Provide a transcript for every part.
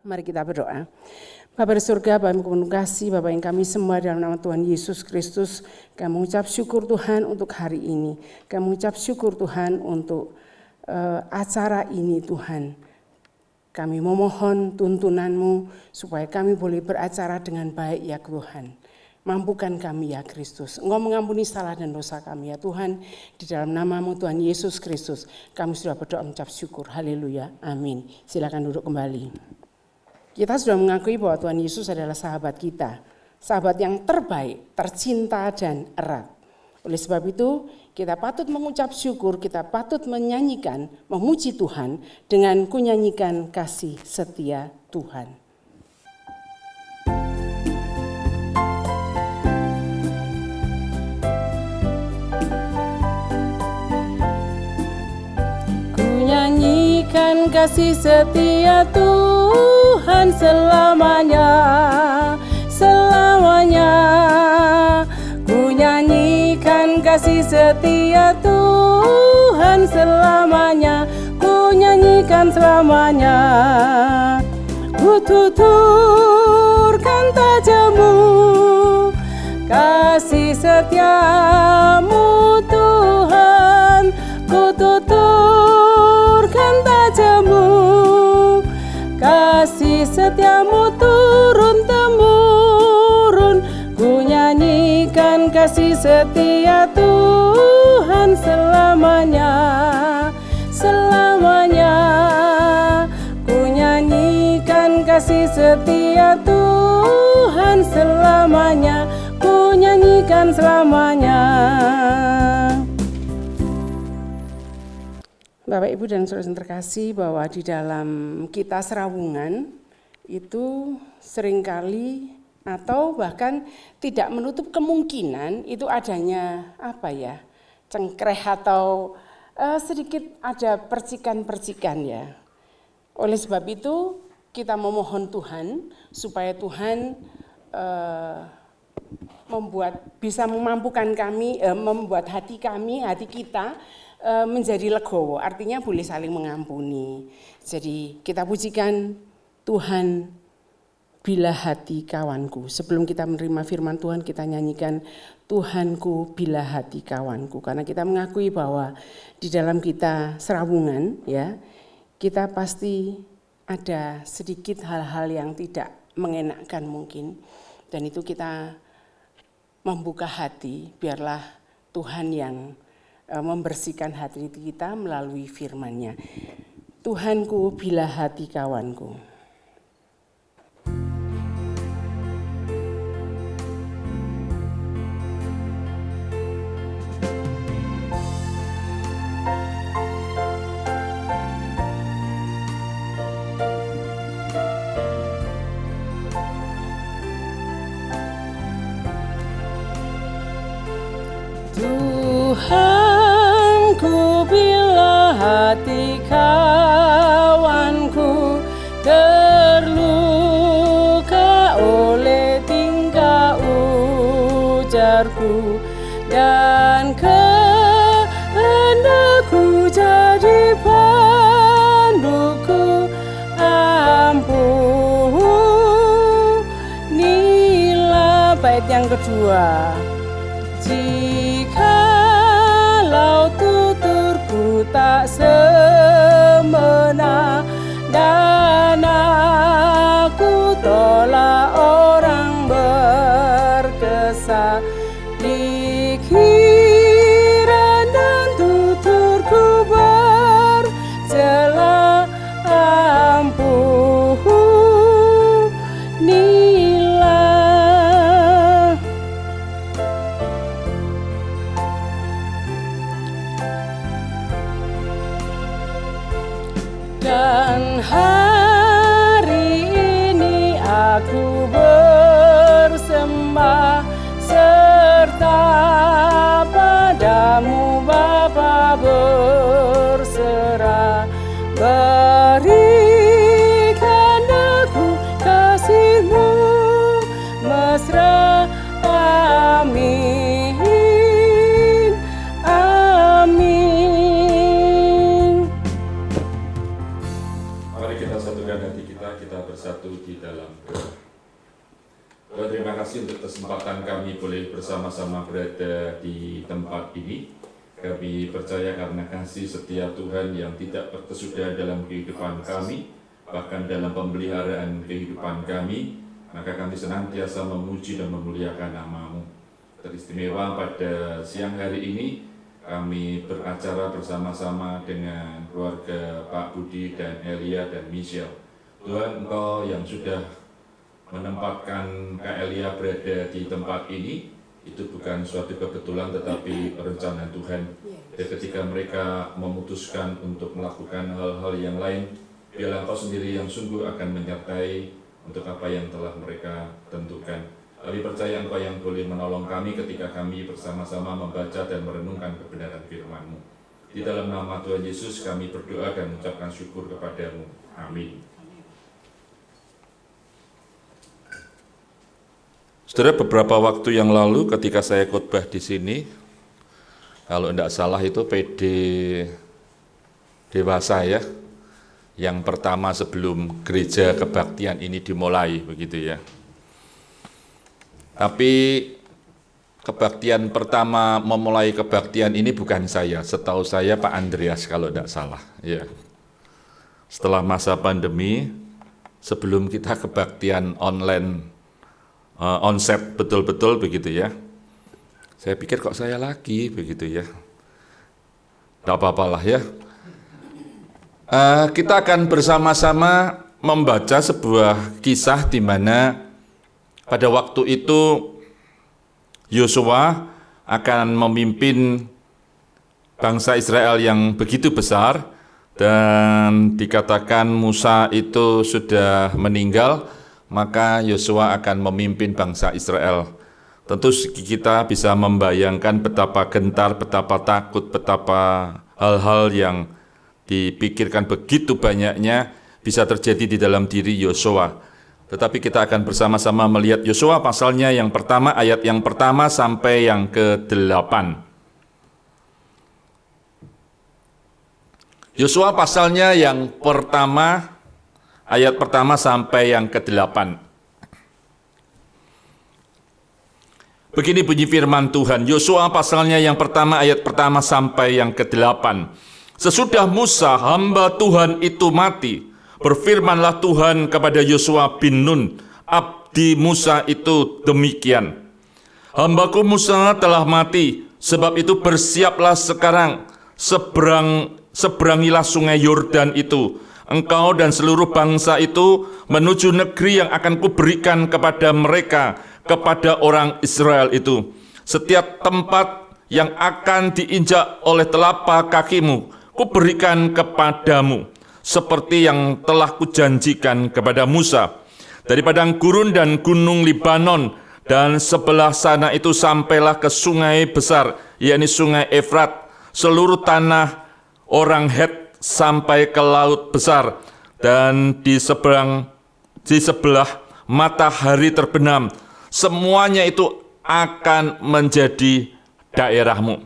Mari kita berdoa. Bapa di surga, Bapa yang penuh kasih, Bapa yang kami sembah dalam nama Tuhan Yesus Kristus, kami mengucap syukur Tuhan untuk hari ini. Kami mengucap syukur Tuhan untuk acara ini Tuhan. Kami memohon tuntunan-Mu supaya kami boleh beracara dengan baik ya Tuhan. Mampukan kami ya Kristus. Engkau mengampuni salah dan dosa kami ya Tuhan. Di dalam nama-Mu Tuhan Yesus Kristus, kami sudah berdoa mengucap syukur. Haleluya. Amin. Silakan duduk kembali. Kita sudah mengakui bahwa Tuhan Yesus adalah sahabat kita, sahabat yang terbaik, tercinta dan erat. Oleh sebab itu, kita patut mengucap syukur, kita patut menyanyikan, memuji Tuhan dengan kunyanyikan kasih setia Tuhan. Kunyanyikan kasih setia Tuhan selamanya, selamanya. Ku nyanyikan kasih setia Tuhan selamanya, ku nyanyikan selamanya. Ku tuturkan tajamu, kasih setiamu Tuhan. Ku tuturkan tajamu, kasih setiamu turun-temurun. Ku nyanyikan kasih setia Tuhan selamanya, selamanya. Ku nyanyikan kasih setia Tuhan selamanya, ku nyanyikan selamanya. Bapak, Ibu, dan saudara yang terkasih, bahwa di dalam kita serawungan itu seringkali atau bahkan tidak menutup kemungkinan itu adanya cengkreh atau sedikit ada percikan-percikan ya. Oleh sebab itu kita memohon Tuhan supaya Tuhan bisa memampukan kami, membuat hati kita menjadi legowo, artinya boleh saling mengampuni. Jadi kita pujikan Tuhan, bila hati kawanku. Sebelum kita menerima firman Tuhan, kita nyanyikan Tuhanku bila hati kawanku. Karena kita mengakui bahwa di dalam kita serawungan ya, kita pasti ada sedikit hal-hal yang tidak mengenakkan mungkin. Dan itu kita membuka hati, biarlah Tuhan yang membersihkan hati kita melalui firman-Nya. Tuhanku bila hati kawanku. Tuhanku bila hati kawanku terluka oleh tingkah ujarku dan kehendakku jadi panduku, ampunilah. Bait yang kedua. Jikalau tuturku tak semena dan aku tolak orang berkesa, pikiran dan tuturku bercela, ampunilah. Dan hari ini aku bersembah serta kesempatan kami boleh bersama-sama berada di tempat ini. Kami percaya karena kasih setia Tuhan yang tidak berkesudahan dalam kehidupan kami, bahkan dalam pemeliharaan kehidupan kami, maka kami senantiasa memuji dan memuliakan nama-Mu. Teristimewa pada siang hari ini, kami beracara bersama-sama dengan keluarga Pak Budi dan Elia dan Michelle. Tuhan, Engkau yang sudah menempatkan Kak Elia berada di tempat ini, itu bukan suatu kebetulan tetapi rencana Tuhan. Dan ketika mereka memutuskan untuk melakukan hal-hal yang lain, biarlah Engkau sendiri yang sungguh akan menyertai untuk apa yang telah mereka tentukan. Kami percaya Engkau yang boleh menolong kami ketika kami bersama-sama membaca dan merenungkan kebenaran firman-Mu. Di dalam nama Tuhan Yesus kami berdoa dan mengucapkan syukur kepada-Mu. Amin. Saudara, beberapa waktu yang lalu ketika saya khotbah di sini, kalau tidak salah itu PD dewasa ya, yang pertama sebelum gereja kebaktian ini dimulai, begitu ya. Tapi kebaktian pertama memulai kebaktian ini bukan saya, setahu saya Pak Andreas kalau tidak salah. Ya. Setelah masa pandemi, sebelum kita kebaktian online, onset betul-betul begitu ya. Saya pikir kok saya lagi begitu ya. Tidak apa-apalah ya. Kita akan bersama-sama membaca sebuah kisah di mana pada waktu itu Yosua akan memimpin bangsa Israel yang begitu besar dan dikatakan Musa itu sudah meninggal. Maka Yosua akan memimpin bangsa Israel. Tentu kita bisa membayangkan betapa gentar, betapa takut, betapa hal-hal yang dipikirkan begitu banyaknya bisa terjadi di dalam diri Yosua. Tetapi kita akan bersama-sama melihat Yosua pasalnya yang pertama, ayat yang pertama sampai yang ke-8. Yosua pasalnya yang pertama, ayat pertama sampai yang ke-8. Begini bunyi firman Tuhan, Yosua pasalnya yang pertama, ayat pertama sampai yang ke-8. Sesudah Musa, hamba Tuhan itu mati, berfirmanlah Tuhan kepada Yosua bin Nun, abdi Musa itu demikian. Hambaku Musa telah mati, sebab itu bersiaplah sekarang, seberangilah sungai Yordan itu, engkau dan seluruh bangsa itu menuju negeri yang akan kuberikan kepada mereka, kepada orang Israel itu. Setiap tempat yang akan diinjak oleh telapak kakimu, kuberikan kepadamu, seperti yang telah kujanjikan kepada Musa. Dari padang gurun dan gunung Libanon, dan sebelah sana itu sampailah ke sungai besar, yakni sungai Efrat, seluruh tanah orang Het, sampai ke laut besar, dan di sebelah matahari terbenam, semuanya itu akan menjadi daerahmu.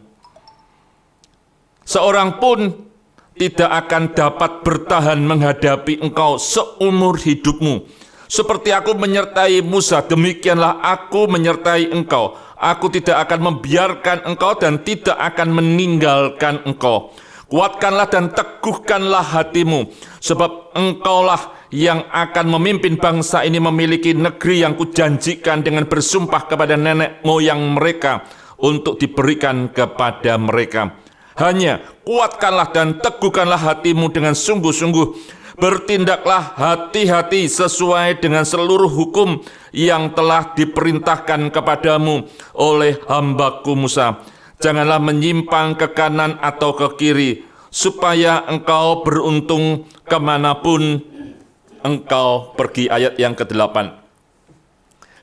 Seorang pun tidak akan dapat bertahan menghadapi engkau seumur hidupmu. Seperti aku menyertai Musa, demikianlah aku menyertai engkau. Aku tidak akan membiarkan engkau dan tidak akan meninggalkan engkau. Kuatkanlah dan teguhkanlah hatimu, sebab engkaulah yang akan memimpin bangsa ini memiliki negeri yang kujanjikan dengan bersumpah kepada nenek moyang mereka untuk diberikan kepada mereka. Hanya kuatkanlah dan teguhkanlah hatimu dengan sungguh-sungguh. Bertindaklah hati-hati sesuai dengan seluruh hukum yang telah diperintahkan kepadamu oleh hambaku Musa. Janganlah menyimpang ke kanan atau ke kiri, supaya engkau beruntung kemanapun engkau pergi. Ayat yang ke-8.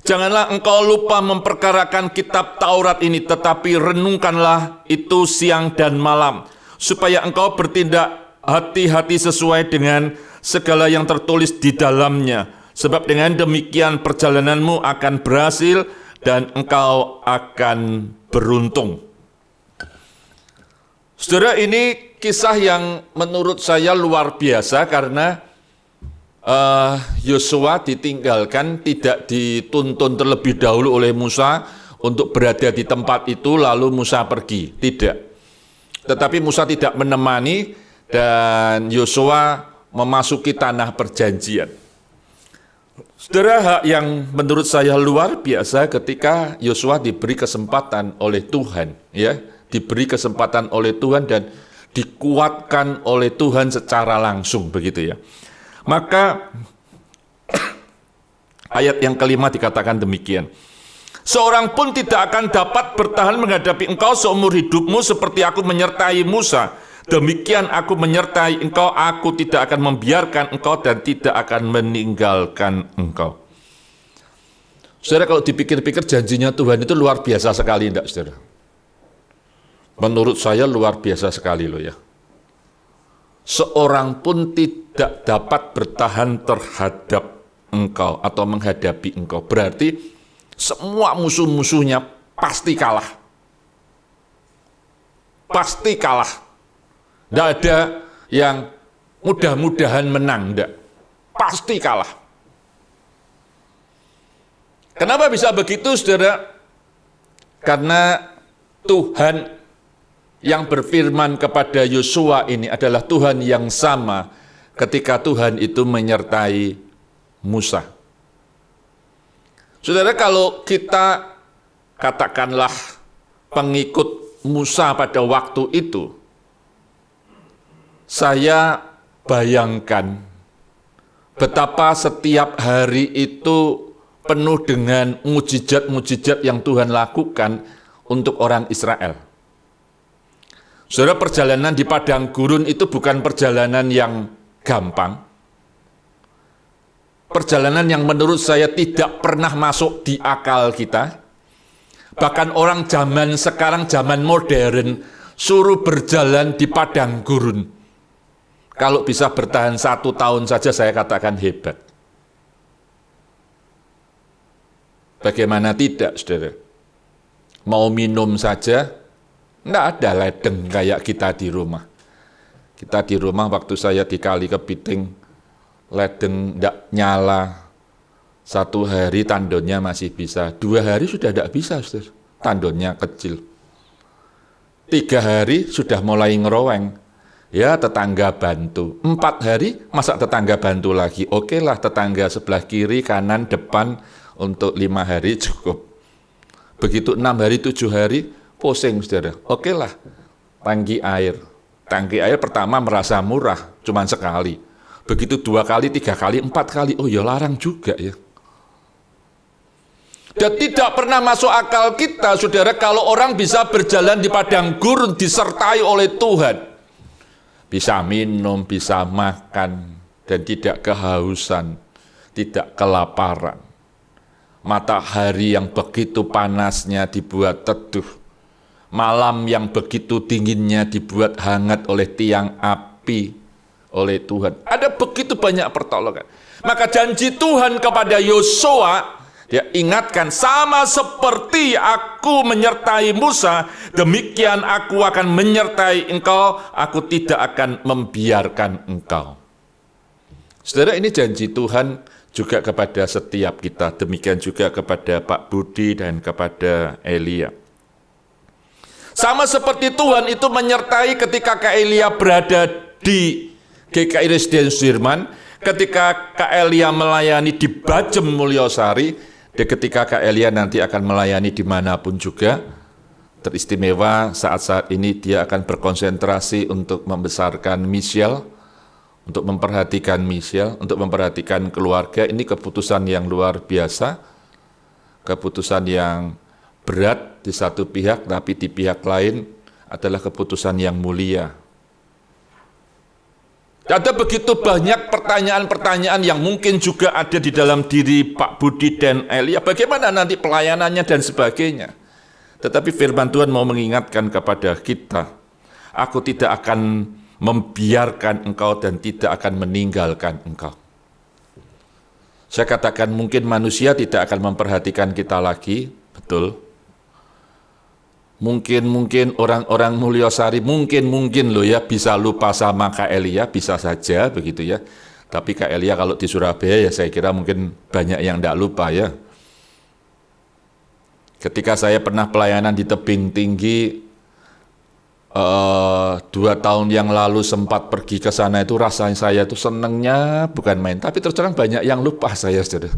Janganlah engkau lupa memperkarakan kitab Taurat ini, tetapi renungkanlah itu siang dan malam, supaya engkau bertindak hati-hati sesuai dengan segala yang tertulis di dalamnya. Sebab dengan demikian perjalananmu akan berhasil dan engkau akan beruntung. Saudara, ini kisah yang menurut saya luar biasa karena Yosua ditinggalkan, tidak dituntun terlebih dahulu oleh Musa untuk berada di tempat itu lalu Musa pergi. Tidak. Tetapi Musa tidak menemani dan Yosua memasuki tanah perjanjian. Saudara, hak yang menurut saya luar biasa ketika Yosua diberi kesempatan oleh Tuhan, ya, diberi kesempatan oleh Tuhan dan dikuatkan oleh Tuhan secara langsung, begitu ya. Maka ayat yang kelima dikatakan demikian. Seorang pun tidak akan dapat bertahan menghadapi engkau seumur hidupmu seperti aku menyertai Musa. Demikian aku menyertai engkau, aku tidak akan membiarkan engkau dan tidak akan meninggalkan engkau. Saudara, kalau dipikir-pikir janjinya Tuhan itu luar biasa sekali, enggak saudara? Menurut saya luar biasa sekali loh ya. Seorang pun tidak dapat bertahan terhadap engkau atau menghadapi engkau. Berarti semua musuh-musuhnya pasti kalah. Pasti kalah. Tidak ada yang mudah-mudahan menang, tidak. Pasti kalah. Kenapa bisa begitu, saudara? Karena Tuhan yang berfirman kepada Yosua ini adalah Tuhan yang sama ketika Tuhan itu menyertai Musa. Saudara, kalau kita katakanlah pengikut Musa pada waktu itu, saya bayangkan betapa setiap hari itu penuh dengan mujizat-mujizat yang Tuhan lakukan untuk orang Israel. Saudara, perjalanan di padang gurun itu bukan perjalanan yang gampang. Perjalanan yang menurut saya tidak pernah masuk di akal kita. Bahkan orang zaman sekarang, zaman modern, suruh berjalan di padang gurun. Kalau bisa bertahan 1 tahun saja saya katakan hebat. Bagaimana tidak, saudara? Mau minum saja, tidak ada ledeng kayak kita di rumah. Kita di rumah waktu saya di Kali Kepiting, ledeng tidak nyala. 1 hari tandonnya masih bisa, 2 hari sudah tidak bisa, saudara. Tandonnya kecil. 3 hari sudah mulai ngeroweng. Ya, tetangga bantu. 4 hari, masa tetangga bantu lagi? Oke lah, tetangga sebelah kiri, kanan, depan, untuk 5 hari cukup. Begitu 6 hari, 7 hari, pusing, saudara. Oke lah, tangki air. Tangki air pertama merasa murah, cuman sekali. Begitu 2 kali, 3 kali, 4 kali, oh ya larang juga ya. Dan tidak pernah masuk akal kita, saudara, kalau orang bisa berjalan di padang gurun disertai oleh Tuhan. Bisa minum, bisa makan, dan tidak kehausan, tidak kelaparan. Matahari yang begitu panasnya dibuat teduh. Malam yang begitu dinginnya dibuat hangat oleh tiang api oleh Tuhan. Ada begitu banyak pertolongan. Maka janji Tuhan kepada Yosua, dia ingatkan, sama seperti aku menyertai Musa, demikian aku akan menyertai engkau, aku tidak akan membiarkan engkau. Saudara, ini janji Tuhan juga kepada setiap kita, demikian juga kepada Pak Budi dan kepada Elia. Sama seperti Tuhan itu menyertai ketika Kak Elia berada di GKI Residen Sudirman, ketika Kak Elia melayani di Bajem Mulyosari, dan ketika Kak Elia nanti akan melayani dimanapun juga, teristimewa saat-saat ini dia akan berkonsentrasi untuk membesarkan Michelle, untuk memperhatikan Michelle, untuk memperhatikan keluarga. Ini keputusan yang luar biasa, keputusan yang berat di satu pihak, tapi di pihak lain adalah keputusan yang mulia. Ada begitu banyak pertanyaan-pertanyaan yang mungkin juga ada di dalam diri Pak Budi dan Elia. Bagaimana nanti pelayanannya dan sebagainya. Tetapi firman Tuhan mau mengingatkan kepada kita, aku tidak akan membiarkan engkau dan tidak akan meninggalkan engkau. Saya katakan mungkin manusia tidak akan memperhatikan kita lagi, betul. Mungkin orang-orang Mulyosari mungkin loh ya bisa lupa sama Kak Elia, bisa saja begitu ya. Tapi Kak Elia kalau di Surabaya ya saya kira mungkin banyak yang tidak lupa ya. Ketika saya pernah pelayanan di Tebing Tinggi 2 tahun yang lalu sempat pergi ke sana, itu rasanya saya itu senengnya bukan main. Tapi terus terang banyak yang lupa saya, saudara.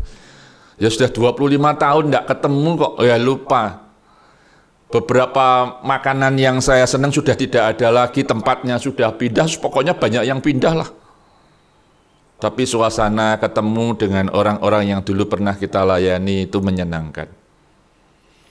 Ya sudah 25 tahun tidak ketemu kok, ya lupa. Beberapa makanan yang saya senang sudah tidak ada lagi, tempatnya sudah pindah, pokoknya banyak yang pindah lah. Tapi suasana ketemu dengan orang-orang yang dulu pernah kita layani itu menyenangkan.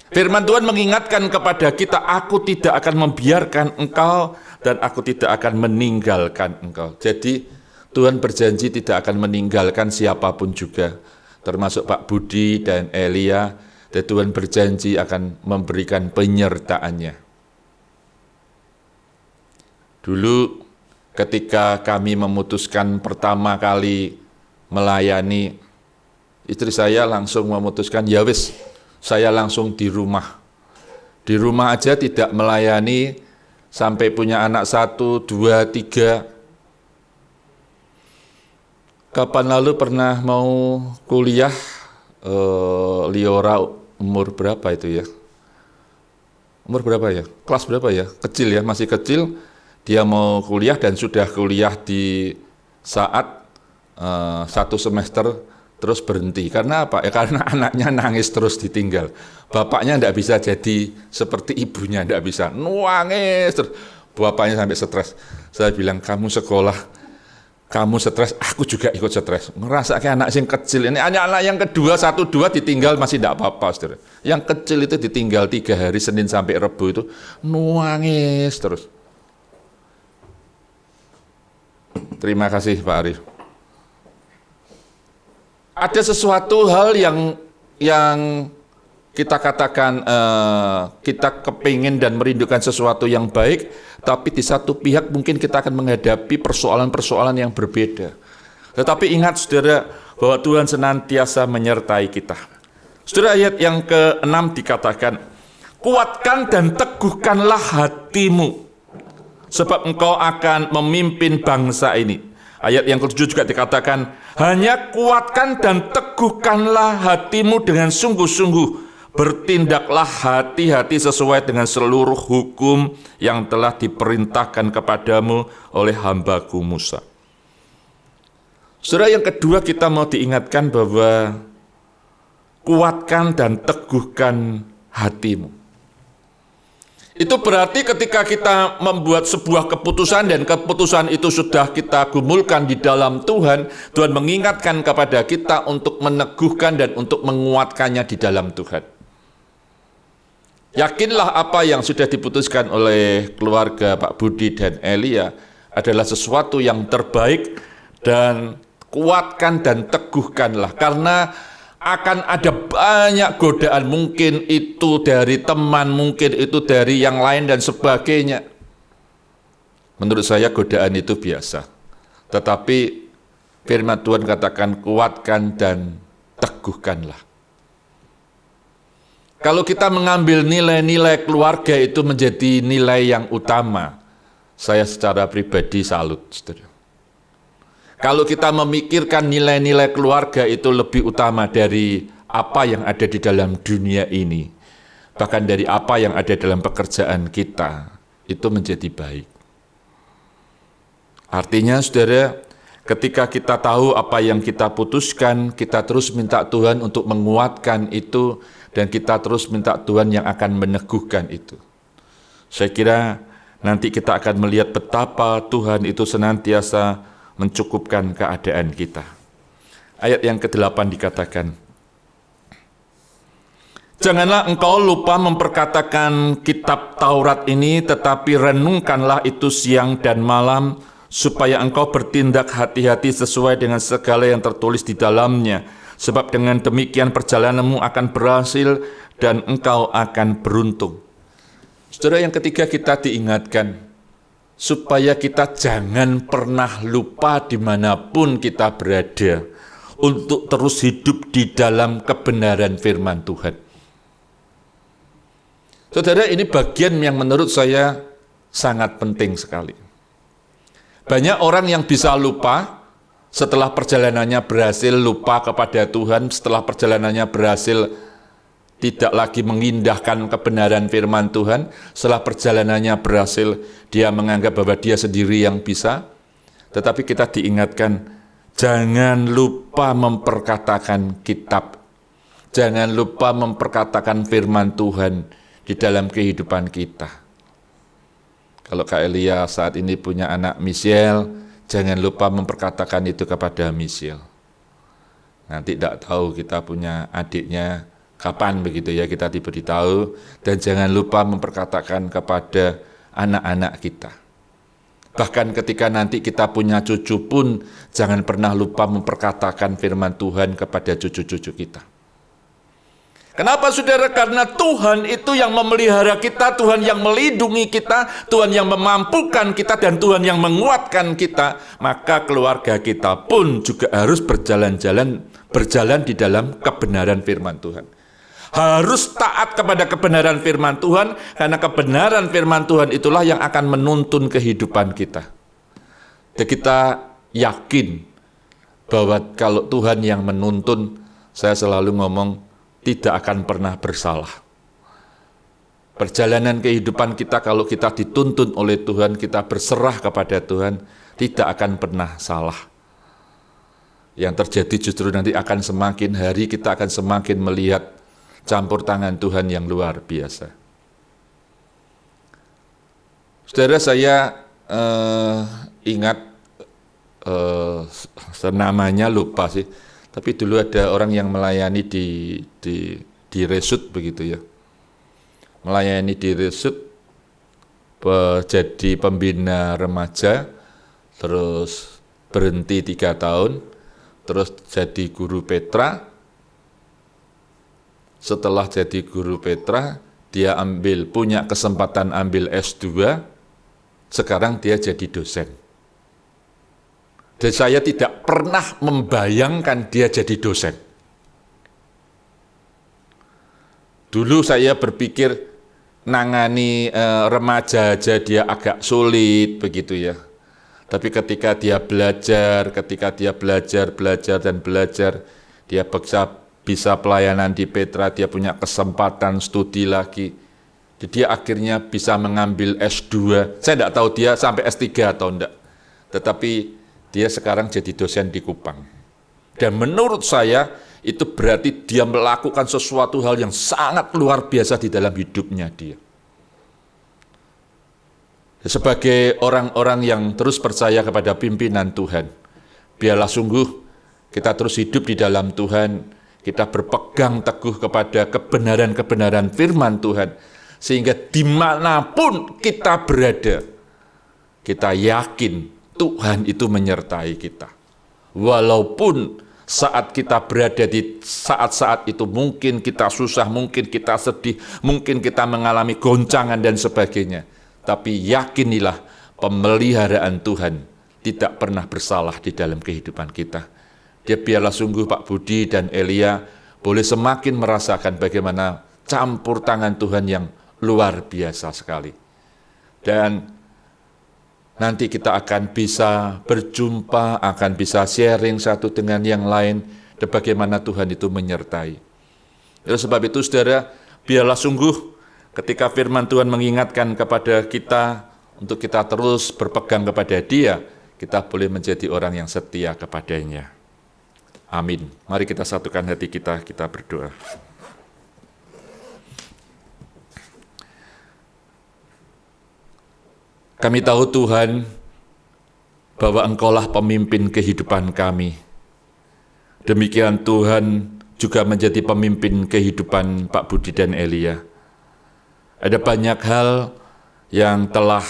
Firman Tuhan mengingatkan kepada kita, aku tidak akan membiarkan engkau dan aku tidak akan meninggalkan engkau. Jadi Tuhan berjanji tidak akan meninggalkan siapapun juga, termasuk Pak Budi dan Elia. Dan Tuhan berjanji akan memberikan penyertaannya. Dulu ketika kami memutuskan pertama kali melayani, istri saya langsung memutuskan, ya wis, saya langsung di rumah. Di rumah aja tidak melayani sampai punya anak 1, 2, 3. Kapan lalu pernah mau kuliah, Liora umur berapa itu ya? Umur berapa ya? Kelas berapa ya? Kecil ya, masih kecil. Dia mau kuliah dan sudah kuliah di saat 1 semester terus berhenti. Karena apa? Ya karena anaknya nangis terus ditinggal. Bapaknya tidak bisa jadi seperti ibunya, tidak bisa. Nangis terus. Bapaknya sampai stres. Saya bilang, kamu sekolah, kamu stres, aku juga ikut stres. Ngerasa kayak anak yang kecil. Ini anak yang kedua, 1, 2 ditinggal masih tidak apa-apa, saudara. Yang kecil itu ditinggal 3 hari, Senin sampai Rebu itu nangis terus. Terima kasih Pak Arif. Ada sesuatu hal yang kita katakan kita kepingin dan merindukan sesuatu yang baik, tapi di satu pihak mungkin kita akan menghadapi persoalan-persoalan yang berbeda. Tetapi ingat saudara, bahwa Tuhan senantiasa menyertai kita. Saudara, ayat yang ke-6 dikatakan, kuatkan dan teguhkanlah hatimu, sebab engkau akan memimpin bangsa ini. Ayat yang ke-7 juga dikatakan, hanya kuatkan dan teguhkanlah hatimu dengan sungguh-sungguh, bertindaklah hati-hati sesuai dengan seluruh hukum yang telah diperintahkan kepadamu oleh hambaku Musa. Saudara, yang kedua kita mau diingatkan bahwa kuatkan dan teguhkan hatimu. Itu berarti ketika kita membuat sebuah keputusan dan keputusan itu sudah kita gumulkan di dalam Tuhan, Tuhan mengingatkan kepada kita untuk meneguhkan dan untuk menguatkannya di dalam Tuhan. Yakinlah apa yang sudah diputuskan oleh keluarga Pak Budi dan Elia adalah sesuatu yang terbaik, dan kuatkan dan teguhkanlah, karena akan ada banyak godaan, mungkin itu dari teman, mungkin itu dari yang lain dan sebagainya. Menurut saya godaan itu biasa, tetapi firman Tuhan katakan kuatkan dan teguhkanlah. Kalau kita mengambil nilai-nilai keluarga itu menjadi nilai yang utama, saya secara pribadi salut, saudara. Kalau kita memikirkan nilai-nilai keluarga itu lebih utama dari apa yang ada di dalam dunia ini, bahkan dari apa yang ada dalam pekerjaan kita, itu menjadi baik. Artinya saudara, ketika kita tahu apa yang kita putuskan, kita terus minta Tuhan untuk menguatkan itu, dan kita terus minta Tuhan yang akan meneguhkan itu. Saya kira nanti kita akan melihat betapa Tuhan itu senantiasa mencukupkan keadaan kita. Ayat yang ke-8 dikatakan, janganlah engkau lupa memperkatakan kitab Taurat ini, tetapi renungkanlah itu siang dan malam, supaya engkau bertindak hati-hati sesuai dengan segala yang tertulis di dalamnya. Sebab dengan demikian perjalananmu akan berhasil dan engkau akan beruntung. Saudara, yang ketiga kita diingatkan supaya kita jangan pernah lupa dimanapun kita berada, untuk terus hidup di dalam kebenaran firman Tuhan. Saudara, ini bagian yang menurut saya sangat penting sekali. Banyak orang yang bisa lupa, setelah perjalanannya berhasil lupa kepada Tuhan, setelah perjalanannya berhasil tidak lagi mengindahkan kebenaran firman Tuhan, setelah perjalanannya berhasil dia menganggap bahwa dia sendiri yang bisa. Tetapi kita diingatkan, jangan lupa memperkatakan kitab, jangan lupa memperkatakan firman Tuhan di dalam kehidupan kita. Kalau Kak Elia saat ini punya anak Michelle, jangan lupa memperkatakan itu kepada Michelle. Nanti tidak tahu kita punya adiknya kapan begitu ya, kita diberitahu. Dan jangan lupa memperkatakan kepada anak-anak kita. Bahkan ketika nanti kita punya cucu pun, jangan pernah lupa memperkatakan firman Tuhan kepada cucu-cucu kita. Kenapa saudara? Karena Tuhan itu yang memelihara kita, Tuhan yang melindungi kita, Tuhan yang memampukan kita, dan Tuhan yang menguatkan kita. Maka keluarga kita pun juga harus berjalan di dalam kebenaran firman Tuhan. Harus taat kepada kebenaran firman Tuhan, karena kebenaran firman Tuhan itulah yang akan menuntun kehidupan kita. Dan kita yakin bahwa kalau Tuhan yang menuntun, saya selalu ngomong, tidak akan pernah bersalah. Perjalanan kehidupan kita kalau kita dituntun oleh Tuhan, kita berserah kepada Tuhan, tidak akan pernah salah. Yang terjadi justru nanti akan semakin hari kita akan semakin melihat campur tangan Tuhan yang luar biasa. Saudara, saya ingat namanya lupa sih. Tapi dulu ada orang yang melayani di Resut begitu ya. Melayani di Resut, jadi pembina remaja, terus berhenti 3 tahun, terus jadi guru Petra. Setelah jadi guru Petra, dia punya kesempatan ambil S2, sekarang dia jadi dosen. Dan saya tidak pernah membayangkan dia jadi dosen. Dulu saya berpikir nangani remaja aja dia agak sulit begitu ya. Tapi ketika dia belajar, dia bisa pelayanan di Petra, dia punya kesempatan studi lagi. Jadi dia akhirnya bisa mengambil S2. Saya tidak tahu dia sampai S3 atau enggak. Tetapi dia sekarang jadi dosen di Kupang. Dan menurut saya, itu berarti dia melakukan sesuatu hal yang sangat luar biasa di dalam hidupnya dia. Sebagai orang-orang yang terus percaya kepada pimpinan Tuhan, biarlah sungguh kita terus hidup di dalam Tuhan, kita berpegang teguh kepada kebenaran-kebenaran firman Tuhan, sehingga dimanapun kita berada, kita yakin Tuhan itu menyertai kita. Walaupun saat kita berada di saat-saat itu mungkin kita susah, mungkin kita sedih, mungkin kita mengalami goncangan dan sebagainya. Tapi yakinilah pemeliharaan Tuhan tidak pernah bersalah di dalam kehidupan kita. Dia biarlah sungguh Pak Budi dan Elia boleh semakin merasakan bagaimana campur tangan Tuhan yang luar biasa sekali. Dan nanti kita akan bisa berjumpa, akan bisa sharing satu dengan yang lain, dan bagaimana Tuhan itu menyertai. Oleh sebab itu, saudara, biarlah sungguh ketika firman Tuhan mengingatkan kepada kita untuk kita terus berpegang kepada Dia, kita boleh menjadi orang yang setia kepadanya. Amin. Mari kita satukan hati kita berdoa. Kami tahu Tuhan, bahwa Engkaulah pemimpin kehidupan kami. Demikian Tuhan juga menjadi pemimpin kehidupan Pak Budi dan Elia. Ada banyak hal yang telah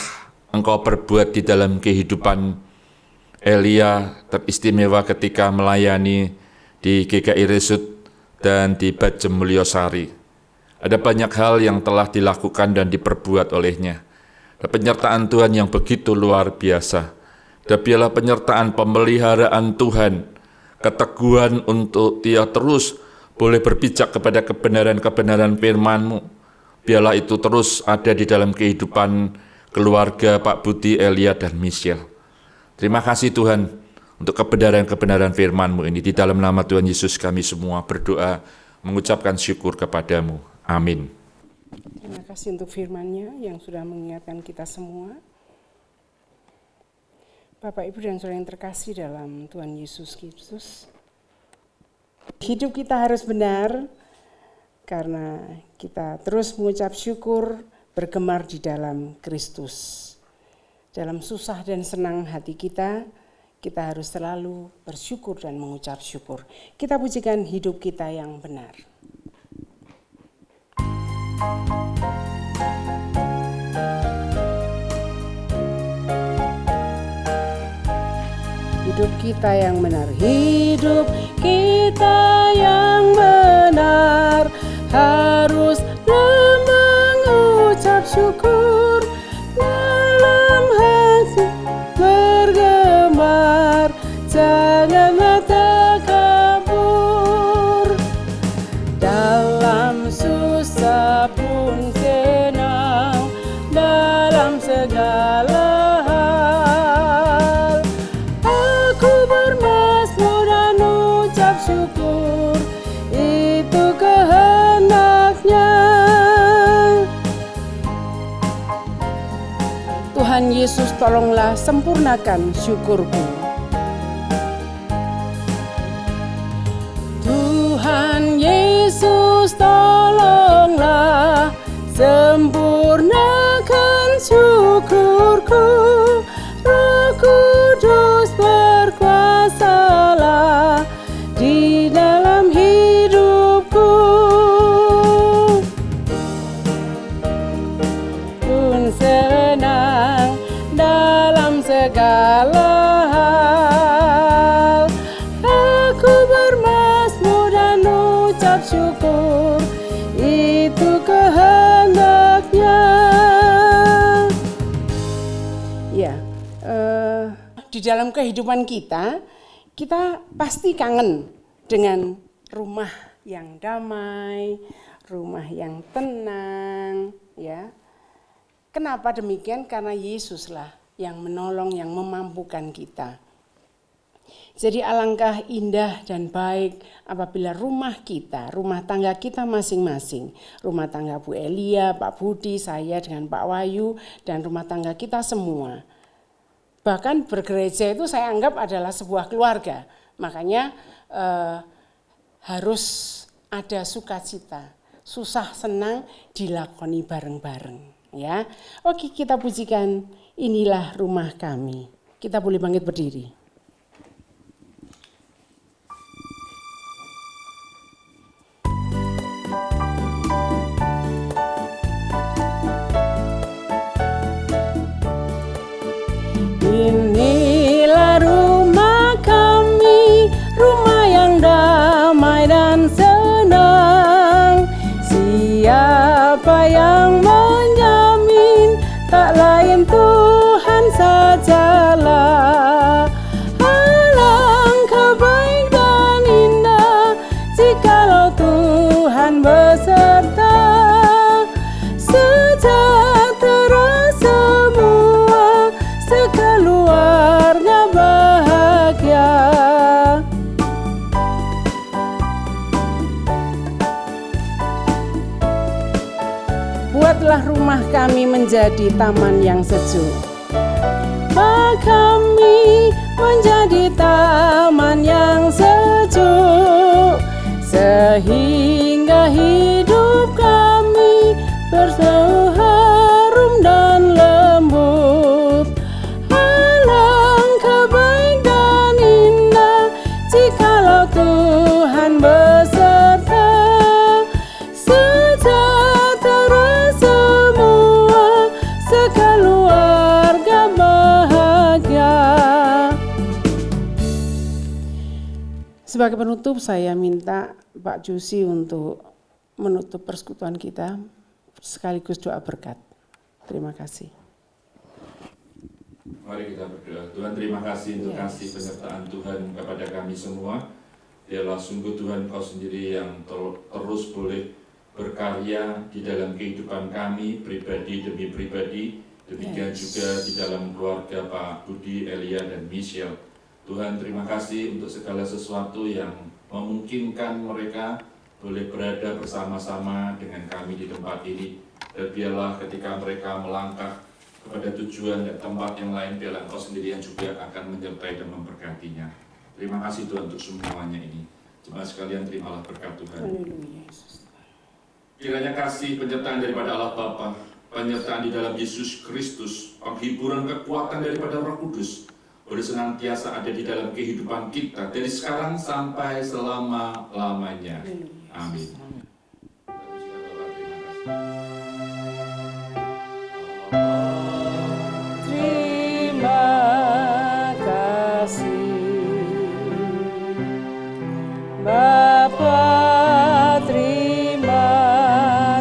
Engkau perbuat di dalam kehidupan Elia, teristimewa ketika melayani di GKI Resut dan di Bajem Mulyosari. Ada banyak hal yang telah dilakukan dan diperbuat olehnya. Penyertaan Tuhan yang begitu luar biasa. Dan biarlah penyertaan pemeliharaan Tuhan, keteguhan untuk dia terus boleh berpijak kepada kebenaran-kebenaran firman-Mu. Biarlah itu terus ada di dalam kehidupan keluarga Pak Budi, Elia, dan Michelle. Terima kasih Tuhan untuk kebenaran-kebenaran firman-Mu ini. Di dalam nama Tuhan Yesus kami semua berdoa, mengucapkan syukur kepadamu. Amin. Terima kasih untuk firman-Nya yang sudah mengingatkan kita semua. Bapak, Ibu, dan Saudara yang terkasih dalam Tuhan Yesus Kristus, hidup kita harus benar karena kita terus mengucap syukur, bergemar di dalam Kristus. Dalam susah dan senang hati kita harus selalu bersyukur dan mengucap syukur. Kita pujikan hidup kita yang benar. Hidup kita yang benar, hidup kita yang benar, harus mengucap syukur, dalam hati bergemar, janganlah takabur, dalam susah pun senang, dalam segala syukur, itu kehendak-Nya. Tuhan Yesus, tolonglah sempurnakan syukurku. Tuhan Yesus, tolonglah sempurnakan syukurku. Roh Kudus berkuasalah di dalam hidupku, pun senang dalam segala hal. Aku bermazmur dan ucap syukur, itu kehendak-Nya. Ya, di dalam kehidupan kita pasti kangen dengan rumah yang damai, rumah yang tenang, ya. Kenapa demikian? Karena Yesuslah yang menolong, yang memampukan kita. Jadi alangkah indah dan baik apabila rumah kita, rumah tangga kita masing-masing, rumah tangga Bu Elia, Pak Budi, saya dengan Pak Wahyu, dan rumah tangga kita semua. Bahkan bergereja itu saya anggap adalah sebuah keluarga. Makanya harus ada sukacita, susah senang dilakoni bareng-bareng, ya. Oke, kita pujikan inilah rumah kami. Kita boleh bangkit berdiri. Inilah rumah kami, rumah yang damai dan senang. Siapa yang menjamin? Tak lain Tuhan sajalah. Alangkah baik dan indah jikalau Tuhan beserta. Sejahtera semua, sekeluarga bahagia. Buatlah rumah kami menjadi taman yang sejuk. Rumah kami menjadi taman yang sejuk, sehingga hidup kami bersih, harum dan lembut. Alangkah baik dan indah jikalau Tuhan beserta. Sejahtera semua, sekeluarga bahagia. Sebagai penutup, saya minta Pak Jusi untuk menutup persekutuan kita sekaligus doa berkat. Terima kasih. Mari kita berdoa. Tuhan, terima kasih untuk kasih penyertaan Tuhan kepada kami semua. Dialah sungguh Tuhan, Kau sendiri yang terus boleh berkarya di dalam kehidupan kami, pribadi demi pribadi. Demikian juga di dalam keluarga Pak Budi, Elia, dan Michelle. Tuhan, terima kasih untuk segala sesuatu yang memungkinkan mereka boleh berada bersama-sama dengan kami di tempat ini. Dan biarlah ketika mereka melangkah kepada tujuan dan tempat yang lain, biarlah Engkau sendiri yang juga akan menyertai dan memberkatinya. Terima kasih Tuhan untuk semuanya ini. Jemaat sekalian, terimalah berkat Tuhan. Haleluya, Yesus. Kiranya kasih penyertaan daripada Allah Bapa, penyertaan di dalam Yesus Kristus, penghiburan kekuatan daripada Roh Kudus, boleh senantiasa ada di dalam kehidupan kita dari sekarang sampai selama-lamanya. Amin. Terima kasih Bapa, terima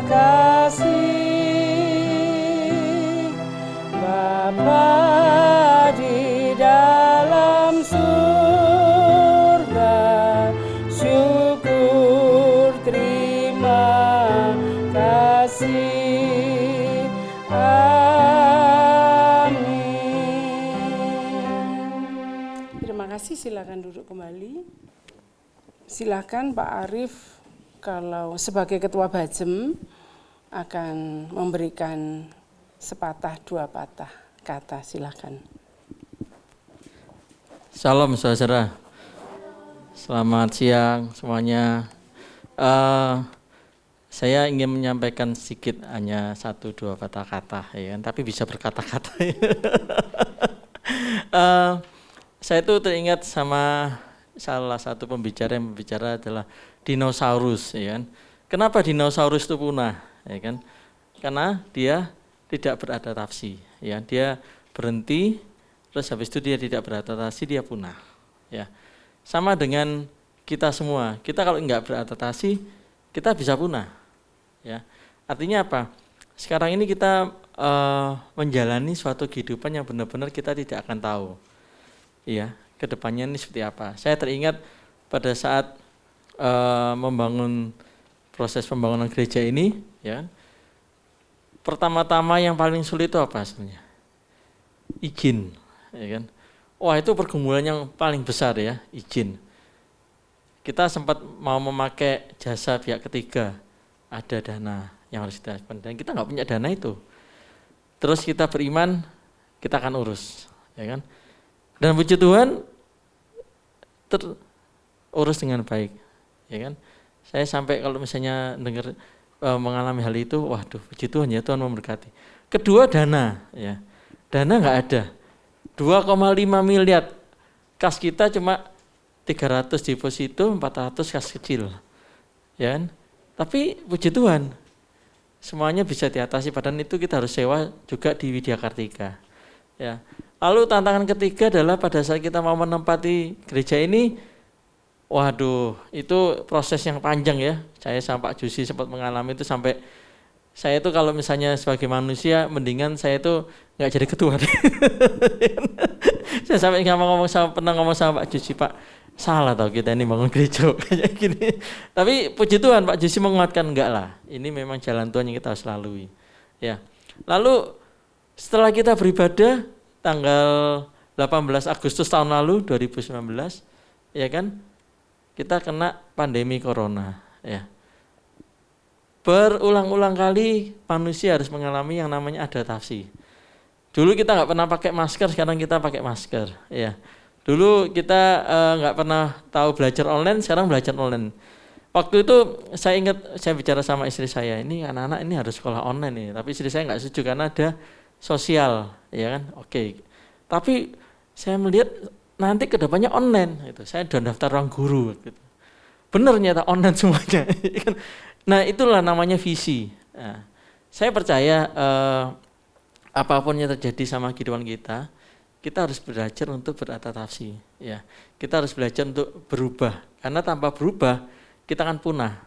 kasih Bapa di dalam surga, syukur terima kasih. Amin. Terima kasih, silakan duduk kembali. Silakan Pak Arief, kalau sebagai Ketua Bajem akan memberikan sepatah dua patah kata, silakan. Salam saudara, selamat siang semuanya. Saya ingin menyampaikan sedikit, hanya 1-2 kata-kata, ya kan? Tapi bisa berkata-kata. Saya itu teringat sama salah satu pembicara yang berbicara adalah dinosaurus, ya kan? Kenapa dinosaurus itu punah, ya kan? Karena dia tidak beradaptasi, ya. Dia berhenti, terus habis itu dia tidak beradaptasi, dia punah, ya. Sama dengan kita semua, kita kalau enggak beradaptasi, kita bisa punah, ya. Artinya apa? Sekarang ini kita menjalani suatu kehidupan yang benar-benar kita tidak akan tahu, ya. Kedepannya ini seperti apa. Saya teringat pada saat membangun proses pembangunan gereja ini, ya. Pertama-tama yang paling sulit itu apa sebenarnya? Izin, ya kan? Wah, itu pergumulan yang paling besar, ya, izin. Kita sempat mau memakai jasa pihak ketiga, ada dana yang harus kita dan kita nggak punya dana itu. Terus kita beriman, kita akan urus, ya kan? Dan puji Tuhan terurus dengan baik, ya kan? Saya sampai kalau misalnya dengar mengalami hal itu, waduh, puji Tuhan ya, Tuhan memberkati. Kedua, dana, ya. Dana nggak ada. 2,5 miliar. Kas kita cuma 300 deposito, 400 kas kecil. Ya kan? Tapi puji Tuhan, semuanya bisa diatasi, padahal itu kita harus sewa juga di Widya Kartika. Ya. Lalu tantangan ketiga adalah pada saat kita mau menempati gereja ini, waduh, itu proses yang panjang, ya. Saya sama Pak Jusi sempat mengalami itu, sampai saya itu kalau misalnya sebagai manusia, mendingan saya itu nggak jadi ketua. Saya sampai pernah ngomong sama Pak Jusi, Pak, salah tau kita ini bangun gereja kayak gini. Tapi puji Tuhan Pak Jusi menguatkan, enggak lah, ini memang jalan Tuhan yang kita harus lalui. Ya. Lalu setelah kita beribadah tanggal 18 Agustus tahun lalu 2019, ya kan, kita kena pandemi corona, ya. Berulang-ulang kali manusia harus mengalami yang namanya adaptasi. Dulu kita nggak pernah pakai masker, sekarang kita pakai masker, ya. Dulu kita nggak pernah tahu belajar online, sekarang belajar online. Waktu itu saya ingat, saya bicara sama istri saya, ini anak-anak ini harus sekolah online nih, tapi istri saya nggak setuju karena ada sosial, ya kan? Oke. Tapi saya melihat nanti kedepannya online, gitu. Saya udah daftar ruang guru, gitu. Benar nyata online semuanya. Nah, itulah namanya visi. Nah, saya percaya apapun yang terjadi sama kehidupan kita harus belajar untuk beradaptasi, ya. Kita harus belajar untuk berubah, karena tanpa berubah kita akan punah,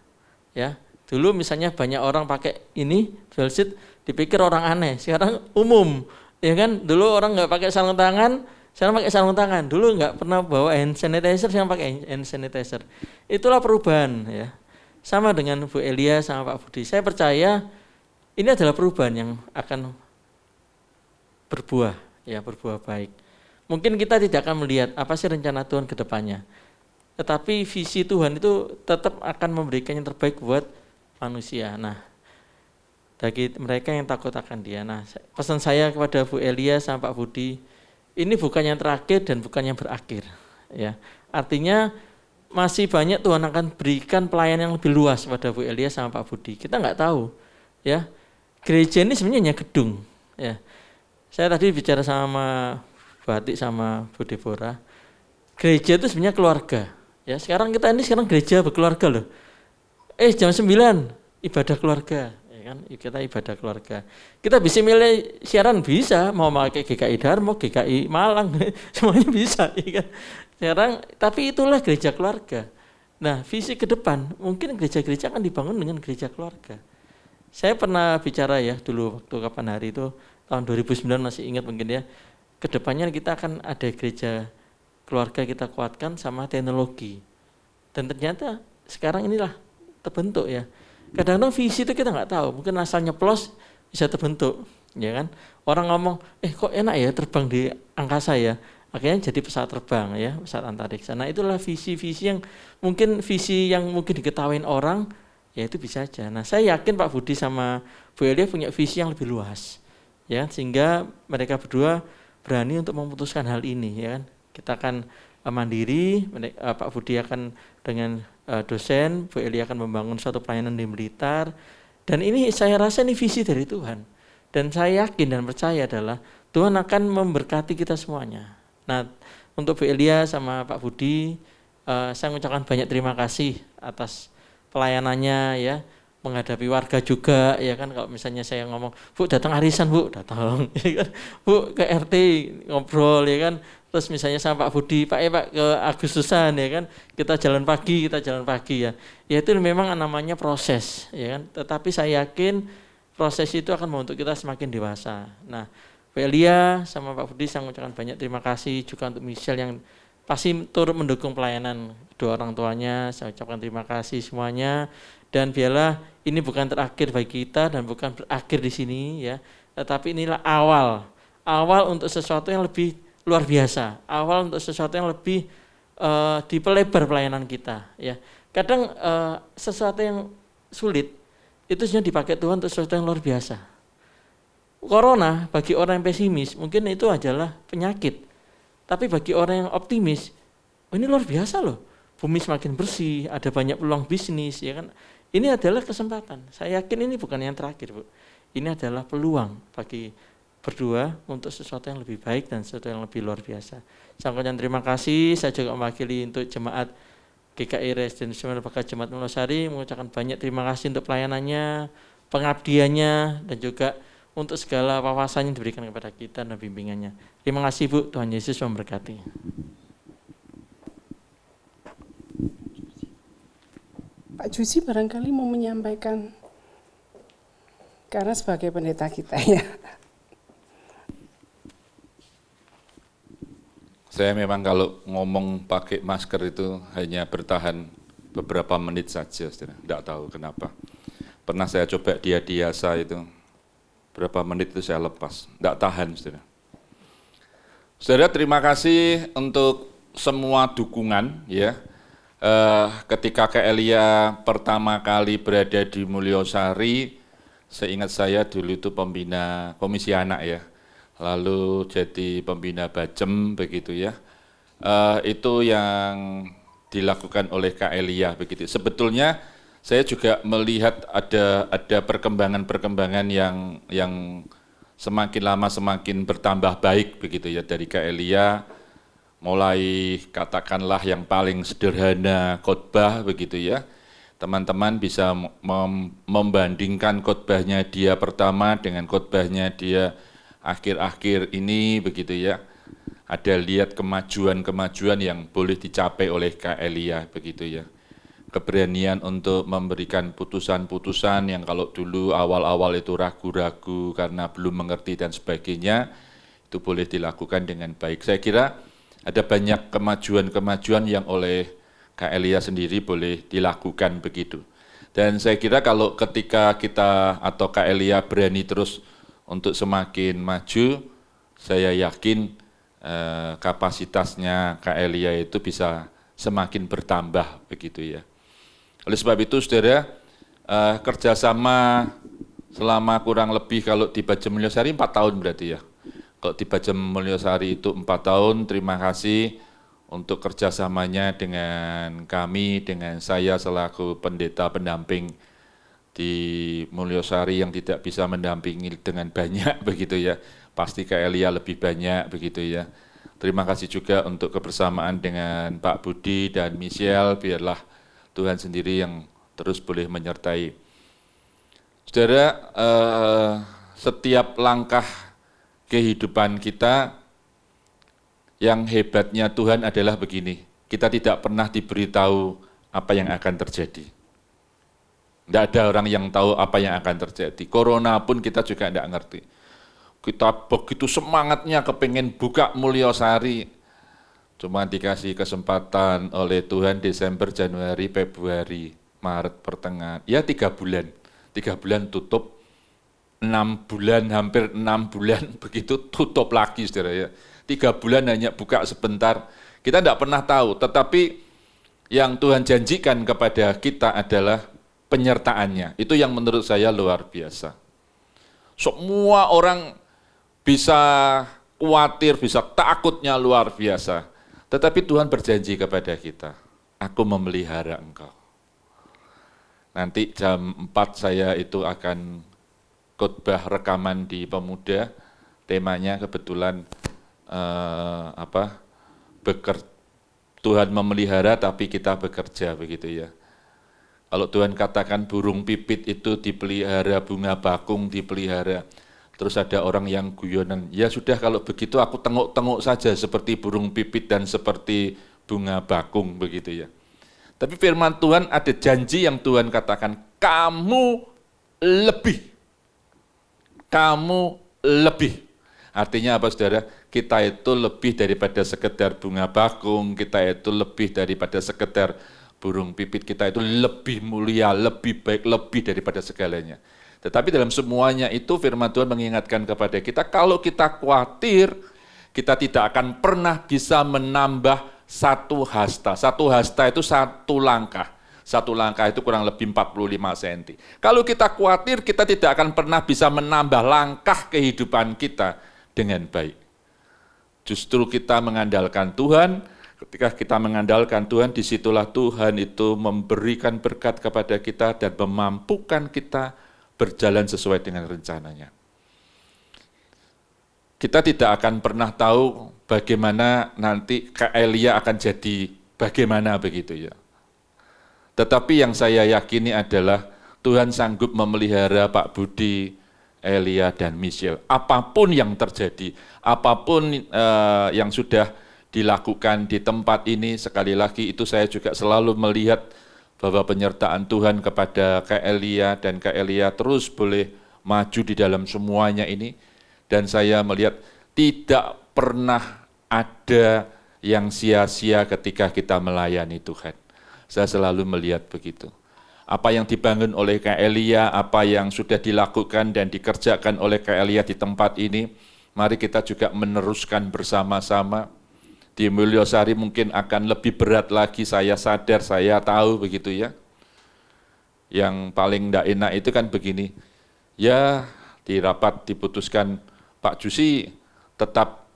ya. Dulu misalnya banyak orang pakai ini dual seat, dipikir orang aneh, sekarang umum, ya kan. Dulu orang nggak pakai sarung tangan, sekarang pakai sarung tangan. Dulu nggak pernah bawa hand sanitizer, sekarang pakai hand sanitizer. Itulah perubahan, ya. Sama dengan Bu Elia sama Pak Budi. Saya percaya ini adalah perubahan yang akan berbuah, ya, berbuah baik. Mungkin kita tidak akan melihat apa sih rencana Tuhan ke depannya. Tetapi visi Tuhan itu tetap akan memberikan yang terbaik buat manusia. Nah, bagi mereka yang takut akan Dia. Nah, pesan saya kepada Bu Elia sama Pak Budi, ini bukan yang terakhir dan bukan yang berakhir. Ya, artinya masih banyak Tuhan akan berikan pelayanan yang lebih luas pada Bu Elia sama Pak Budi. Kita nggak tahu, ya. Gereja ini sebenarnya hanya gedung. Ya, saya tadi bicara sama Bu Hati sama Bu Deborah. Gereja itu sebenarnya keluarga. Ya, sekarang gereja berkeluarga loh. Jam 9 ibadah keluarga. Kan kita ibadah keluarga. Kita bisa milih siaran, bisa mau pakai GKI Darmo, GKI Malang, semuanya bisa, ya kan. Sekarang tapi itulah gereja keluarga. Nah, visi ke depan mungkin gereja-gereja akan dibangun dengan gereja keluarga. Saya pernah bicara ya dulu waktu kapan hari itu tahun 2009, masih ingat mungkin ya. Kedepannya kita akan ada gereja keluarga kita kuatkan sama teknologi. Dan ternyata sekarang inilah terbentuk ya. Kadang-kadang visi itu kita nggak tahu, mungkin asal nyeplos bisa terbentuk, ya kan? Orang ngomong, kok enak ya terbang di angkasa ya, akhirnya jadi pesawat terbang ya, pesawat antariksa. Nah itulah visi-visi yang mungkin diketahuin orang, ya itu bisa aja. Nah saya yakin Pak Budi sama Bu Elia punya visi yang lebih luas, ya, sehingga mereka berdua berani untuk memutuskan hal ini, ya kan? Kita akan mandiri, Pak Budi akan dengan dosen, Bu Elia akan membangun suatu pelayanan di Blitar, dan ini saya rasa ini visi dari Tuhan, dan saya yakin dan percaya adalah Tuhan akan memberkati kita semuanya. Nah untuk Bu Elia sama Pak Budi, saya mengucapkan banyak terima kasih atas pelayanannya ya, menghadapi warga juga ya kan. Kalau misalnya saya ngomong, Bu datang arisan Bu, datang ya kan? Bu ke RT ngobrol ya kan. Terus misalnya sama Pak Budi, Pak ke Agustusan ya kan, kita jalan pagi ya. Ya itu memang namanya proses ya kan. Tetapi saya yakin proses itu akan membentuk kita semakin dewasa. Nah, Pak Elia sama Pak Budi saya mengucapkan banyak terima kasih juga untuk Michelle yang pasti turut mendukung pelayanan kedua orang tuanya. Saya ucapkan terima kasih semuanya, dan biarlah ini bukan terakhir bagi kita dan bukan berakhir di sini ya. Tetapi inilah awal untuk sesuatu yang lebih luar biasa, awal untuk sesuatu yang lebih dipelebar pelayanan kita ya. Kadang sesuatu yang sulit itu sebenarnya dipakai Tuhan untuk sesuatu yang luar biasa. Corona bagi orang yang pesimis mungkin itu adalah penyakit, tapi bagi orang yang optimis, ini luar biasa loh, bumi semakin bersih, ada banyak peluang bisnis ya kan. Ini adalah kesempatan, saya yakin ini bukan yang terakhir Bu, ini adalah peluang bagi berdua untuk sesuatu yang lebih baik dan sesuatu yang lebih luar biasa. Saya ucapkan terima kasih. Saya juga mewakili untuk jemaat GKI Residensial Bakat Jemaat Mulosari mengucapkan banyak terima kasih untuk pelayanannya, pengabdiannya, dan juga untuk segala wawasan yang diberikan kepada kita dan bimbingannya. Terima kasih Bu, Tuhan Yesus memberkati. Pak Jusi barangkali mau menyampaikan, karena sebagai pendeta kita ya. Saya memang kalau ngomong pakai masker itu hanya bertahan beberapa menit saja, saudara. Tidak tahu kenapa. Pernah saya coba diasa itu, berapa menit itu saya lepas, tidak tahan, saudara. Saudara, terima kasih untuk semua dukungan, ya. Ketika Kak Elia pertama kali berada di Mulyosari, seingat saya dulu itu pembina komisi anak ya. Lalu jadi pembina Bajem begitu ya, itu yang dilakukan oleh Kak Elia begitu. Sebetulnya saya juga melihat ada perkembangan yang semakin lama semakin bertambah baik begitu ya, dari Kak Elia, mulai katakanlah yang paling sederhana khotbah begitu ya. Teman-teman bisa membandingkan khotbahnya dia pertama dengan khotbahnya dia akhir-akhir ini begitu ya. Ada lihat kemajuan yang boleh dicapai oleh Kak Elia begitu ya. Keberanian untuk memberikan putusan-putusan yang kalau dulu awal-awal itu ragu-ragu karena belum mengerti dan sebagainya, itu boleh dilakukan dengan baik. Saya kira ada banyak kemajuan-kemajuan yang oleh Kak Elia sendiri boleh dilakukan begitu. Dan saya kira kalau ketika kita atau Kak Elia berani terus untuk semakin maju, saya yakin kapasitasnya Kak Elia itu bisa semakin bertambah begitu ya. Oleh sebab itu saudara, kerjasama selama kurang lebih kalau di Bajem Mulyosari 4 tahun berarti ya. Kalau di Bajem Mulyosari itu 4 tahun, terima kasih untuk kerjasamanya dengan kami, dengan saya selaku pendeta pendamping di Mulyosari yang tidak bisa mendampingi dengan banyak begitu ya. Pasti Kak Elia lebih banyak begitu ya. Terima kasih juga untuk kebersamaan dengan Pak Budi dan Michelle, biarlah Tuhan sendiri yang terus boleh menyertai. Saudara, setiap langkah kehidupan kita, yang hebatnya Tuhan adalah begini, kita tidak pernah diberitahu apa yang akan terjadi. Tidak ada orang yang tahu apa yang akan terjadi. Corona pun kita juga tidak ngerti. Kita begitu semangatnya kepengen buka Mulyosari, cuma dikasih kesempatan oleh Tuhan Desember, Januari, Februari, Maret pertengahan, ya 3 bulan. 3 bulan tutup, 6 bulan, hampir 6 bulan, begitu tutup lagi saudara ya. 3 bulan hanya buka sebentar, kita tidak pernah tahu, tetapi yang Tuhan janjikan kepada kita adalah penyertaannya. Itu yang menurut saya luar biasa. Semua orang bisa khawatir, bisa takutnya luar biasa. Tetapi Tuhan berjanji kepada kita, aku memelihara engkau. Nanti jam 4 saya itu akan khotbah rekaman di Pemuda, temanya kebetulan Tuhan memelihara tapi kita bekerja begitu ya. Kalau Tuhan katakan burung pipit itu dipelihara, bunga bakung dipelihara, terus ada orang yang guyonan, ya sudah kalau begitu aku tengok-tengok saja seperti burung pipit dan seperti bunga bakung begitu ya. Tapi firman Tuhan ada janji yang Tuhan katakan, kamu lebih. Artinya apa saudara? Kita itu lebih daripada sekedar bunga bakung, kita itu lebih daripada sekedar burung pipit, kita itu lebih mulia, lebih baik, lebih daripada segalanya. Tetapi dalam semuanya itu firman Tuhan mengingatkan kepada kita, kalau kita khawatir, kita tidak akan pernah bisa menambah satu hasta. Satu hasta itu satu langkah. Satu langkah itu kurang lebih 45 cm. Kalau kita khawatir, kita tidak akan pernah bisa menambah langkah kehidupan kita dengan baik. Justru kita mengandalkan Tuhan, ketika kita mengandalkan Tuhan, disitulah Tuhan itu memberikan berkat kepada kita dan memampukan kita berjalan sesuai dengan rencananya. Kita tidak akan pernah tahu bagaimana nanti Kak Elia akan jadi bagaimana begitu ya. Tetapi yang saya yakini adalah Tuhan sanggup memelihara Pak Budi, Elia, dan Michelle. Apapun yang terjadi, apapun yang sudah dilakukan di tempat ini, sekali lagi itu saya juga selalu melihat bahwa penyertaan Tuhan kepada Kak Elia dan Kak Elia terus boleh maju di dalam semuanya ini. Dan saya melihat tidak pernah ada yang sia-sia ketika kita melayani Tuhan. Saya selalu melihat begitu. Apa yang dibangun oleh Kak Elia, apa yang sudah dilakukan dan dikerjakan oleh Kak Elia di tempat ini, mari kita juga meneruskan bersama-sama. Di Mulyosari mungkin akan lebih berat lagi, saya sadar, saya tahu begitu ya. Yang paling tidak enak itu kan begini, ya di rapat diputuskan Pak Jusi tetap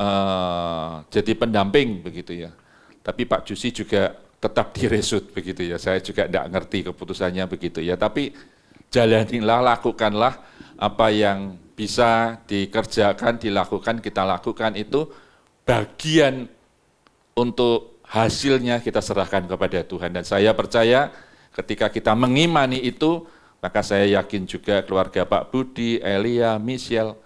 jadi pendamping begitu ya. Tapi Pak Jusi juga tetap diresut begitu ya. Saya juga tidak ngerti keputusannya begitu ya. Tapi jalanilah, lakukanlah apa yang bisa dikerjakan, dilakukan, kita lakukan itu bagian untuk hasilnya kita serahkan kepada Tuhan. Dan saya percaya ketika kita mengimani itu, maka saya yakin juga keluarga Pak Budi, Elia, Michelle,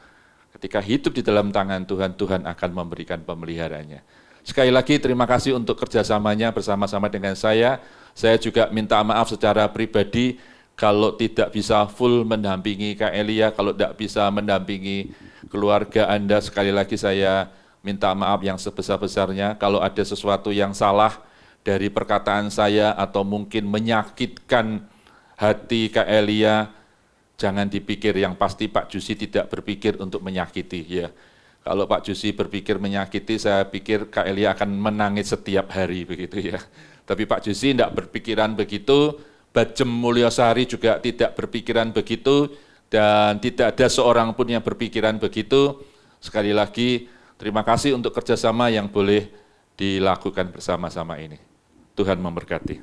ketika hidup di dalam tangan Tuhan, Tuhan akan memberikan pemeliharaannya. Sekali lagi terima kasih untuk kerjasamanya bersama-sama dengan saya. Saya juga minta maaf secara pribadi kalau tidak bisa full mendampingi Kak Elia, kalau tidak bisa mendampingi keluarga Anda. Sekali lagi saya minta maaf yang sebesar-besarnya kalau ada sesuatu yang salah dari perkataan saya atau mungkin menyakitkan hati Kak Elia. Jangan dipikir, yang pasti Pak Jusi tidak berpikir untuk menyakiti ya. Kalau Pak Jusi berpikir menyakiti, saya pikir Kak Elia akan menangis setiap hari begitu ya. Tapi Pak Jusi tidak berpikiran begitu, Bajem Mulyosari juga tidak berpikiran begitu, dan tidak ada seorang pun yang berpikiran begitu. Sekali lagi, terima kasih untuk kerjasama yang boleh dilakukan bersama-sama ini. Tuhan memberkati.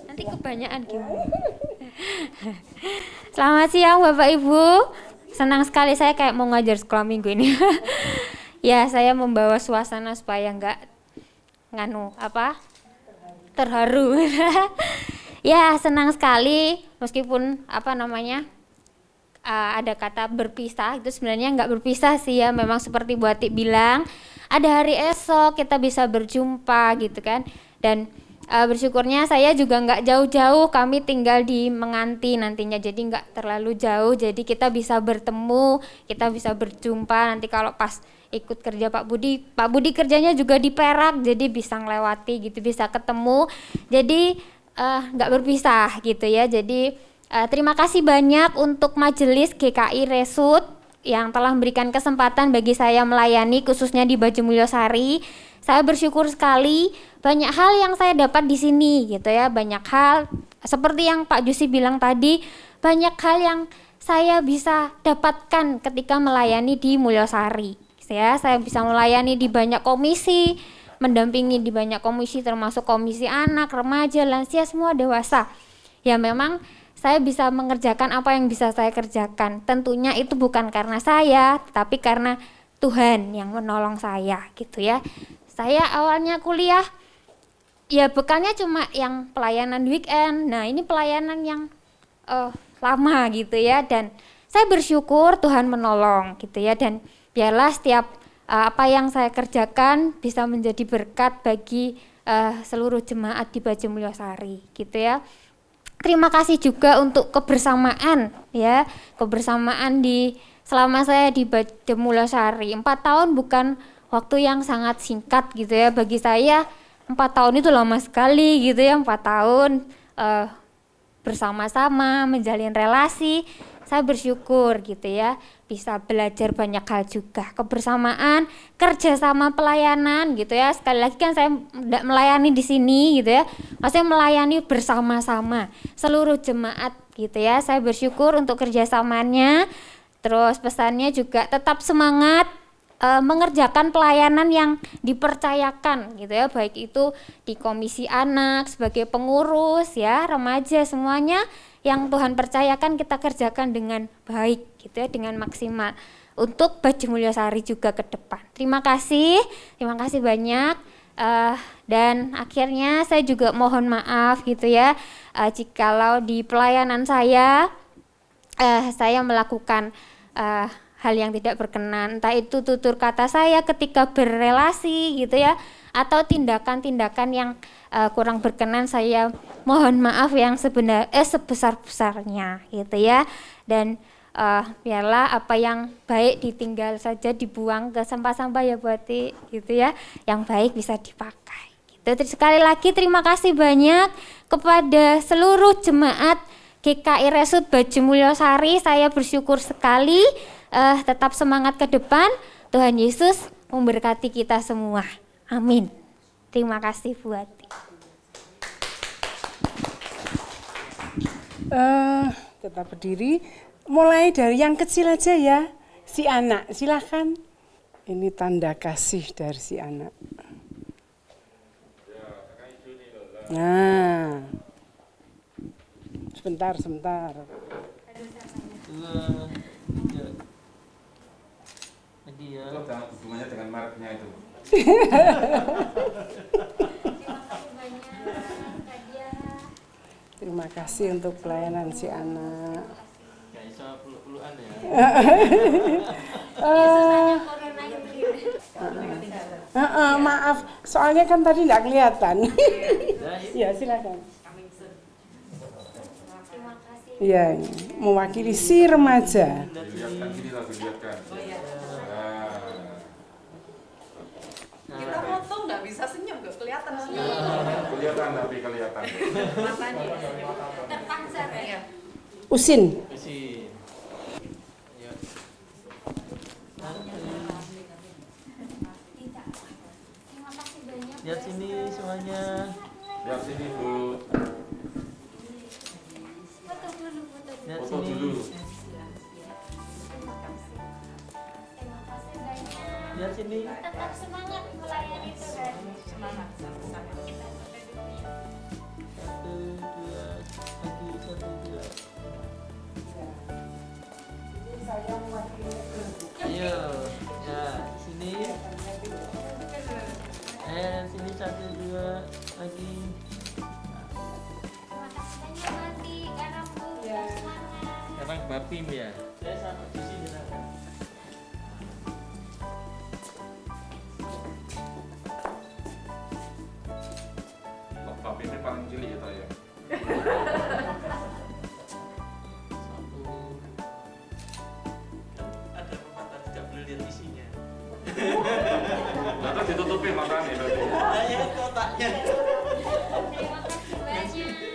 Nanti kebanyakan gimana? Selamat siang Bapak Ibu. Senang sekali saya kayak mau ngajar sekolah minggu ini. Ya, saya membawa suasana supaya enggak terharu. Ya, senang sekali meskipun ada kata berpisah, itu sebenarnya enggak berpisah sih ya, memang seperti Bu Ati bilang, ada hari esok kita bisa berjumpa gitu kan. Dan bersyukurnya saya juga nggak jauh-jauh, kami tinggal di Menganti nantinya, jadi nggak terlalu jauh, jadi kita bisa bertemu, kita bisa berjumpa nanti kalau pas ikut kerja Pak Budi kerjanya juga di Perak, jadi bisa ngelewati gitu, bisa ketemu, jadi nggak berpisah gitu ya. Jadi terima kasih banyak untuk Majelis GKI Resut yang telah memberikan kesempatan bagi saya melayani khususnya di Bajem Mulyosari. Saya bersyukur sekali, banyak hal yang saya dapat di sini gitu ya, banyak hal seperti yang Pak Jusi bilang tadi, banyak hal yang saya bisa dapatkan ketika melayani di Mulyosari. Ya, saya bisa melayani di banyak komisi, mendampingi di banyak komisi termasuk komisi anak, remaja, lansia, semua dewasa. Ya memang saya bisa mengerjakan apa yang bisa saya kerjakan. Tentunya itu bukan karena saya, tapi karena Tuhan yang menolong saya gitu ya. Saya awalnya kuliah, ya bekalnya cuma yang pelayanan weekend. Nah ini pelayanan yang lama gitu ya. Dan saya bersyukur Tuhan menolong gitu ya. Dan biarlah setiap apa yang saya kerjakan bisa menjadi berkat bagi seluruh jemaat di Bajem Mulyosari gitu ya. Terima kasih juga untuk kebersamaan ya. Kebersamaan selama saya di Bajem Mulyosari. 4 tahun bukan waktu yang sangat singkat gitu ya, bagi saya 4 tahun itu lama sekali gitu ya, 4 tahun bersama-sama menjalin relasi. Saya bersyukur gitu ya, bisa belajar banyak hal juga, kebersamaan, kerjasama pelayanan gitu ya. Sekali lagi kan saya tidak melayani di sini gitu ya, maksudnya melayani bersama-sama seluruh jemaat gitu ya. Saya bersyukur untuk kerjasamanya. Terus pesannya juga tetap semangat mengerjakan pelayanan yang dipercayakan gitu ya, baik itu di komisi anak sebagai pengurus ya, remaja, semuanya yang Tuhan percayakan kita kerjakan dengan baik gitu ya, dengan maksimal untuk Bajem Mulyosari juga ke depan. Terima kasih banyak. Dan akhirnya saya juga mohon maaf gitu ya, jikalau di pelayanan saya melakukan hal yang tidak berkenan, entah itu tutur kata saya ketika berrelasi gitu ya, atau tindakan-tindakan yang kurang berkenan, saya mohon maaf yang sebesar-besarnya gitu ya. Dan biarlah apa yang baik ditinggal saja, dibuang ke sampah-sampah ya Buati gitu ya, yang baik bisa dipakai gitu. Sekali lagi terima kasih banyak kepada seluruh jemaat GKI Resut Bajem Mulyosari. Saya bersyukur sekali. Tetap semangat ke depan. Tuhan Yesus memberkati kita semua. Amin. Terima kasih Bu Ati. Tetap berdiri. Mulai dari yang kecil aja ya. Si anak, silakan. Ini tanda kasih dari si anak. Nah. Sebentar. Itu hubungannya dengan mereknya itu. Terima kasih untuk pelayanan si anak. Gak bisa peluk-pelukan ya. Maaf, soalnya kan tadi tidak kelihatan. Ya silakan. Iya, mewakili si remaja. Dilihatkan sini lah, dilihatkan. Kita foto nggak bisa senyum, nggak kelihatan senyum. Kelihatan tapi kelihatan. Matanya terpancar ya. Usin. Isi. Ya. Lihat sini semuanya. Lihat sini Bu. Foto dulu, foto dulu. Lihat Foto sini. dulu. Terima kasih banyak. Lihat sini. Tetap semangat melayani Tuhan. Semangat, sama-sama. Satu, dua, lagi satu, dua. Ayo, ya sini. Sini satu, dua, lagi. Terima kasih banyak Mati, karena Bu semangat. Sekarang Bapim ya. Saya sama di sini. Tapi ini paling cilik ya saya. Ada pepatah tidak boleh lihat isinya. Terus ditutupin makanya berarti. Nah, ya kotaknya. Terima kasih banyak.